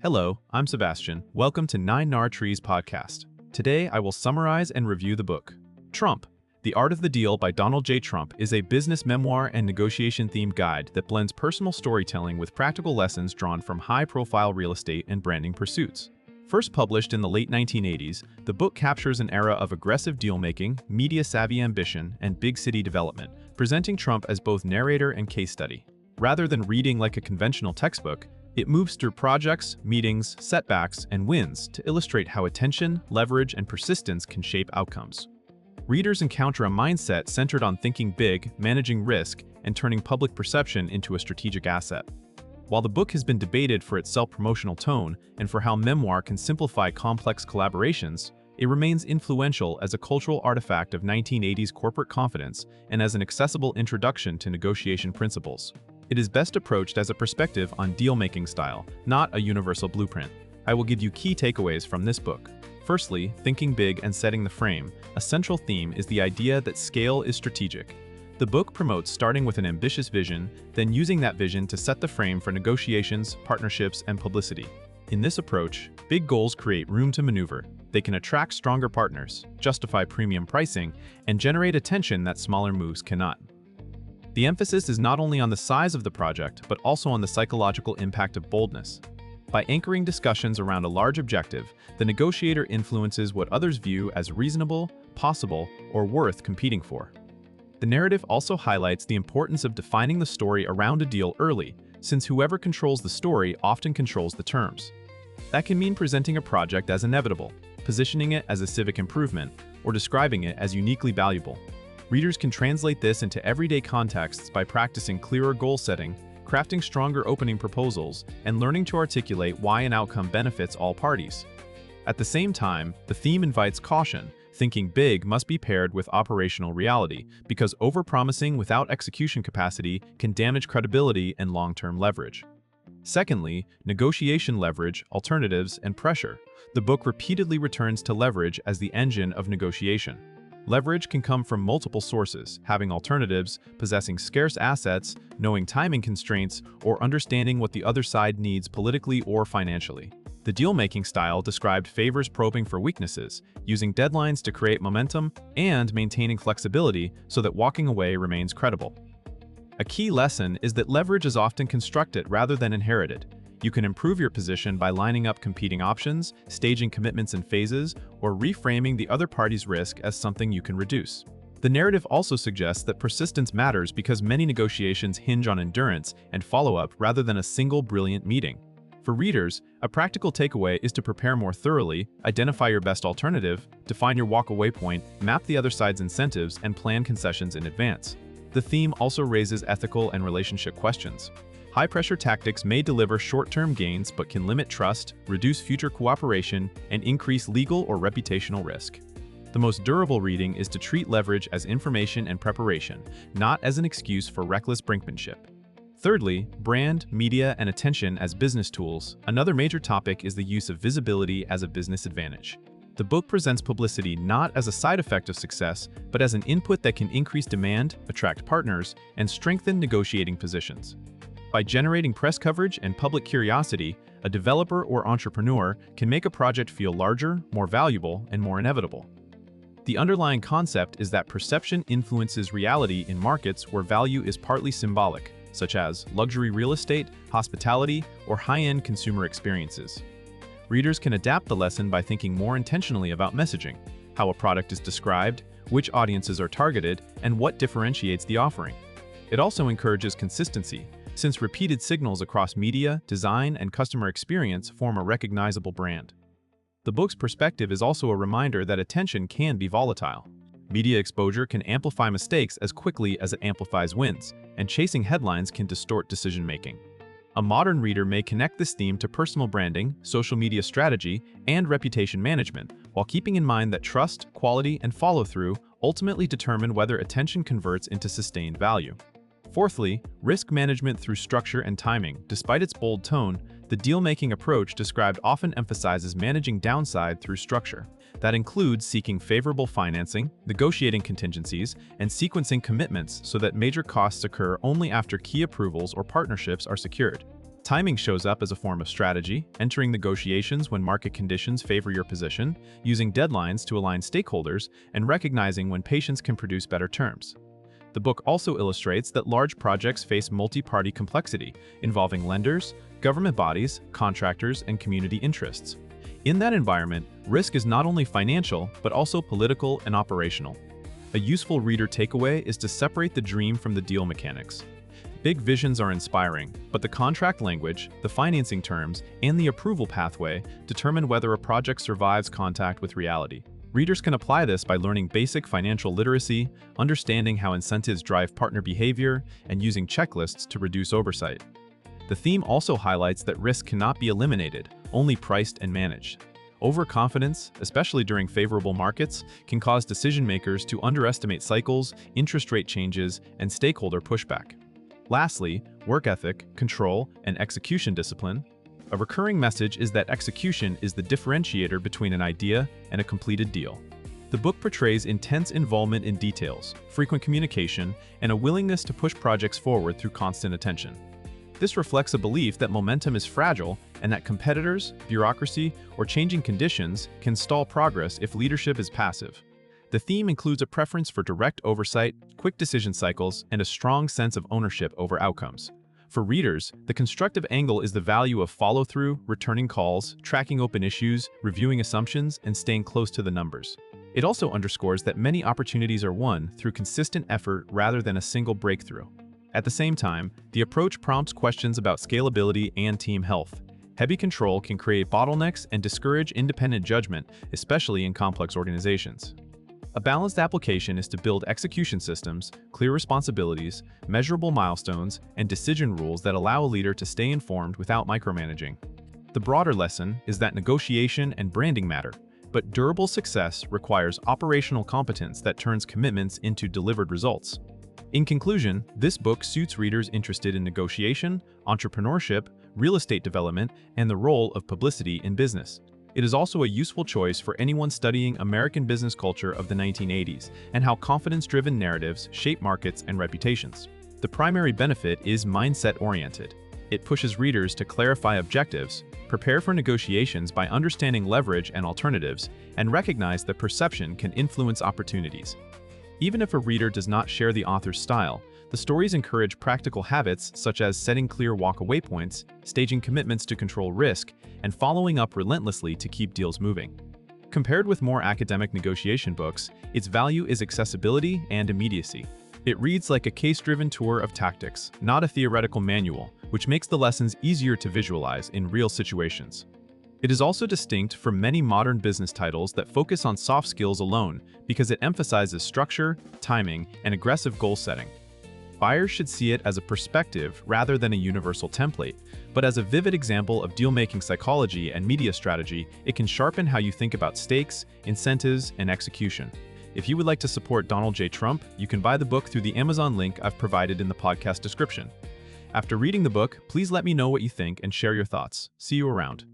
Hello, I'm Sebastian. Welcome to 9 Trees podcast. Today, I will summarize and review the book. Trump, The Art of the Deal by Donald J. Trump is a business memoir and negotiation-themed guide that blends personal storytelling with practical lessons drawn from high-profile real estate and branding pursuits. First published in the late 1980s, the book captures an era of aggressive deal-making, media-savvy ambition, and big-city development, presenting Trump as both narrator and case study. Rather than reading like a conventional textbook, it moves through projects, meetings, setbacks, and wins to illustrate how attention, leverage, and persistence can shape outcomes. Readers encounter a mindset centered on thinking big, managing risk, and turning public perception into a strategic asset. While the book has been debated for its self-promotional tone and for how memoir can simplify complex collaborations, it remains influential as a cultural artifact of 1980s corporate confidence and as an accessible introduction to negotiation principles. It is best approached as a perspective on deal-making style, not a universal blueprint. I will give you key takeaways from this book. Firstly, thinking big and setting the frame. A central theme is the idea that scale is strategic. The book promotes starting with an ambitious vision, then using that vision to set the frame for negotiations, partnerships, and publicity. In this approach, big goals create room to maneuver. They can attract stronger partners, justify premium pricing, and generate attention that smaller moves cannot. The emphasis is not only on the size of the project, but also on the psychological impact of boldness. By anchoring discussions around a large objective, the negotiator influences what others view as reasonable, possible, or worth competing for. The narrative also highlights the importance of defining the story around a deal early, since whoever controls the story often controls the terms. That can mean presenting a project as inevitable, positioning it as a civic improvement, or describing it as uniquely valuable. Readers can translate this into everyday contexts by practicing clearer goal setting, crafting stronger opening proposals, and learning to articulate why an outcome benefits all parties. At the same time, the theme invites caution. Thinking big must be paired with operational reality, because overpromising without execution capacity can damage credibility and long-term leverage. Secondly, negotiation leverage, alternatives, and pressure. The book repeatedly returns to leverage as the engine of negotiation. Leverage can come from multiple sources: having alternatives, possessing scarce assets, knowing timing constraints, or understanding what the other side needs politically or financially. The deal-making style described favors probing for weaknesses, using deadlines to create momentum, and maintaining flexibility so that walking away remains credible. A key lesson is that leverage is often constructed rather than inherited. You can improve your position by lining up competing options, staging commitments in phases, or reframing the other party's risk as something you can reduce. The narrative also suggests that persistence matters because many negotiations hinge on endurance and follow-up rather than a single brilliant meeting. For readers, a practical takeaway is to prepare more thoroughly, identify your best alternative, define your walk-away point, map the other side's incentives, and plan concessions in advance. The theme also raises ethical and relationship questions. High-pressure tactics may deliver short-term gains but can limit trust, reduce future cooperation, and increase legal or reputational risk. The most durable reading is to treat leverage as information and preparation, not as an excuse for reckless brinkmanship. Thirdly, brand, media, and attention as business tools. Another major topic is the use of visibility as a business advantage. The book presents publicity not as a side effect of success, but as an input that can increase demand, attract partners, and strengthen negotiating positions. By generating press coverage and public curiosity, a developer or entrepreneur can make a project feel larger, more valuable, and more inevitable. The underlying concept is that perception influences reality in markets where value is partly symbolic, such as luxury real estate, hospitality, or high-end consumer experiences. Readers can adapt the lesson by thinking more intentionally about messaging, how a product is described, which audiences are targeted, and what differentiates the offering. It also encourages consistency, since repeated signals across media, design, and customer experience form a recognizable brand. The book's perspective is also a reminder that attention can be volatile. Media exposure can amplify mistakes as quickly as it amplifies wins, and chasing headlines can distort decision-making. A modern reader may connect this theme to personal branding, social media strategy, and reputation management, while keeping in mind that trust, quality, and follow-through ultimately determine whether attention converts into sustained value. Fourthly, risk management through structure and timing. Despite its bold tone, the deal-making approach described often emphasizes managing downside through structure. That includes seeking favorable financing, negotiating contingencies, and sequencing commitments so that major costs occur only after key approvals or partnerships are secured. Timing shows up as a form of strategy, entering negotiations when market conditions favor your position, using deadlines to align stakeholders, and recognizing when patience can produce better terms. The book also illustrates that large projects face multi-party complexity, involving lenders, government bodies, contractors, and community interests. In that environment, risk is not only financial, but also political and operational. A useful reader takeaway is to separate the dream from the deal mechanics. Big visions are inspiring, but the contract language, the financing terms, and the approval pathway determine whether a project survives contact with reality. Readers can apply this by learning basic financial literacy, understanding how incentives drive partner behavior, and using checklists to reduce oversight. The theme also highlights that risk cannot be eliminated, only priced and managed. Overconfidence, especially during favorable markets, can cause decision-makers to underestimate cycles, interest rate changes, and stakeholder pushback. Lastly, work ethic, control, and execution discipline. A recurring message is that execution is the differentiator between an idea and a completed deal. The book portrays intense involvement in details, frequent communication, and a willingness to push projects forward through constant attention. This reflects a belief that momentum is fragile and that competitors, bureaucracy, or changing conditions can stall progress if leadership is passive. The theme includes a preference for direct oversight, quick decision cycles, and a strong sense of ownership over outcomes. For readers, the constructive angle is the value of follow-through, returning calls, tracking open issues, reviewing assumptions, and staying close to the numbers. It also underscores that many opportunities are won through consistent effort rather than a single breakthrough. At the same time, the approach prompts questions about scalability and team health. Heavy control can create bottlenecks and discourage independent judgment, especially in complex organizations. A balanced application is to build execution systems, clear responsibilities, measurable milestones, and decision rules that allow a leader to stay informed without micromanaging. The broader lesson is that negotiation and branding matter, but durable success requires operational competence that turns commitments into delivered results. In conclusion, this book suits readers interested in negotiation, entrepreneurship, real estate development, and the role of publicity in business. It is also a useful choice for anyone studying American business culture of the 1980s and how confidence-driven narratives shape markets and reputations. The primary benefit is mindset-oriented. It pushes readers to clarify objectives, prepare for negotiations by understanding leverage and alternatives, and recognize that perception can influence opportunities. Even if a reader does not share the author's style, the stories encourage practical habits such as setting clear walk-away points, staging commitments to control risk, and following up relentlessly to keep deals moving. Compared with more academic negotiation books, its value is accessibility and immediacy. It reads like a case-driven tour of tactics, not a theoretical manual, which makes the lessons easier to visualize in real situations. It is also distinct from many modern business titles that focus on soft skills alone because it emphasizes structure, timing, and aggressive goal setting. Buyers should see it as a perspective rather than a universal template, but as a vivid example of deal-making psychology and media strategy, it can sharpen how you think about stakes, incentives, and execution. If you would like to support Donald J. Trump, you can buy the book through the Amazon link I've provided in the podcast description. After reading the book, please let me know what you think and share your thoughts. See you around.